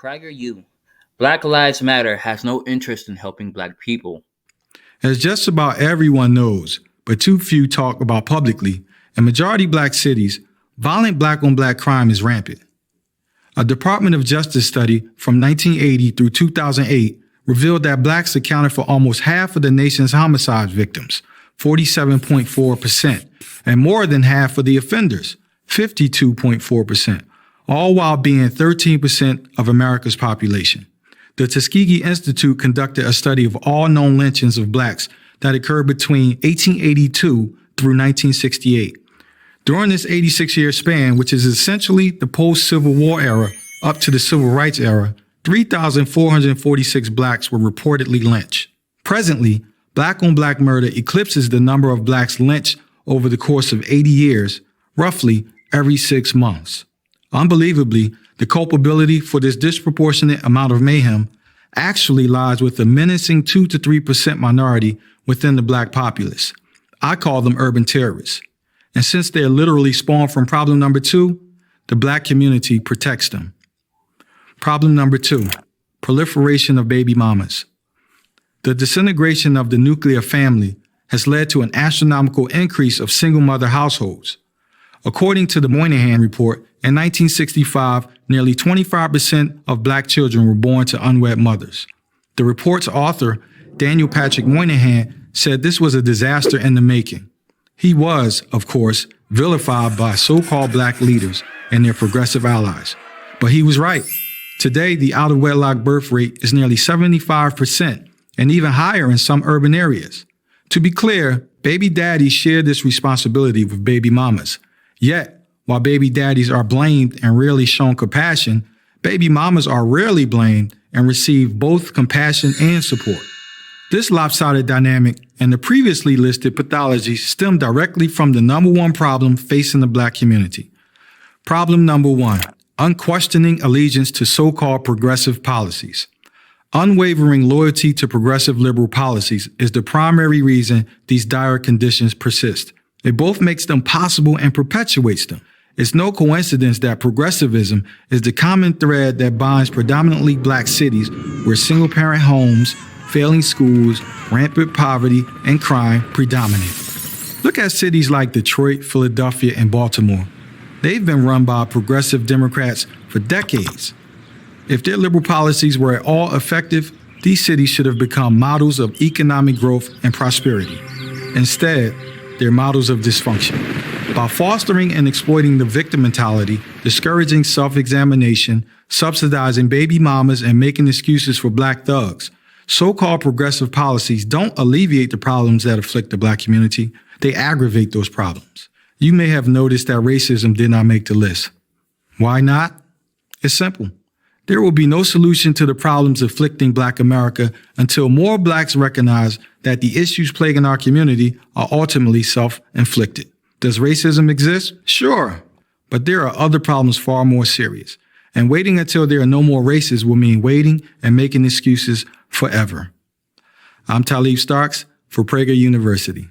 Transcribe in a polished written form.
PragerU. Black Lives Matter has no interest in helping black people. As just about everyone knows, but too few talk about publicly, in majority black cities, violent black-on-black crime is rampant. A Department of Justice study from 1980 through 2008 revealed that blacks accounted for almost half of the nation's homicide victims, 47.4%, and more than half of the offenders, 52.4%, all while being 13% of America's population. The Tuskegee Institute conducted a study of all known lynchings of blacks that occurred between 1882 through 1968. During this 86-year span, which is essentially the post-Civil War era up to the Civil Rights era, 3,446 blacks were reportedly lynched. Presently, black-on-black murder eclipses the number of blacks lynched over the course of 80 years, roughly every 6 months. Unbelievably, the culpability for this disproportionate amount of mayhem actually lies with a menacing 2 to 3% minority within the black populace. I call them urban terrorists. And since they're literally spawned from problem number 2, the black community protects them. Problem number 2, proliferation of baby mamas. The disintegration of the nuclear family has led to an astronomical increase of single mother households. According to the Moynihan Report, in 1965, nearly 25% of black children were born to unwed mothers. The report's author, Daniel Patrick Moynihan, said this was a disaster in the making. He was, of course, vilified by so-called black leaders and their progressive allies. But he was right. Today, the out-of-wedlock birth rate is nearly 75% and even higher in some urban areas. To be clear, baby daddies share this responsibility with baby mamas. Yet, while baby daddies are blamed and rarely shown compassion, baby mamas are rarely blamed and receive both compassion and support. This lopsided dynamic and the previously listed pathologies stem directly from the number one problem facing the black community. Problem number 1, unquestioning allegiance to so-called progressive policies. Unwavering loyalty to progressive liberal policies is the primary reason these dire conditions persist. It both makes them possible and perpetuates them. It's no coincidence that progressivism is the common thread that binds predominantly black cities where single-parent homes, failing schools, rampant poverty, and crime predominate. Look at cities like Detroit, Philadelphia, and Baltimore. They've been run by progressive Democrats for decades. If their liberal policies were at all effective, these cities should have become models of economic growth and prosperity. Instead, they're models of dysfunction. By fostering and exploiting the victim mentality, discouraging self-examination, subsidizing baby mamas, and making excuses for black thugs, so-called progressive policies don't alleviate the problems that afflict the black community. They aggravate those problems. You may have noticed that racism did not make the list. Why not? It's simple. There will be no solution to the problems afflicting Black America until more blacks recognize that the issues plaguing our community are ultimately self-inflicted. Does racism exist? Sure, but there are other problems far more serious. And waiting until there are no more races will mean waiting and making excuses forever. I'm Talib Starks for Prager University.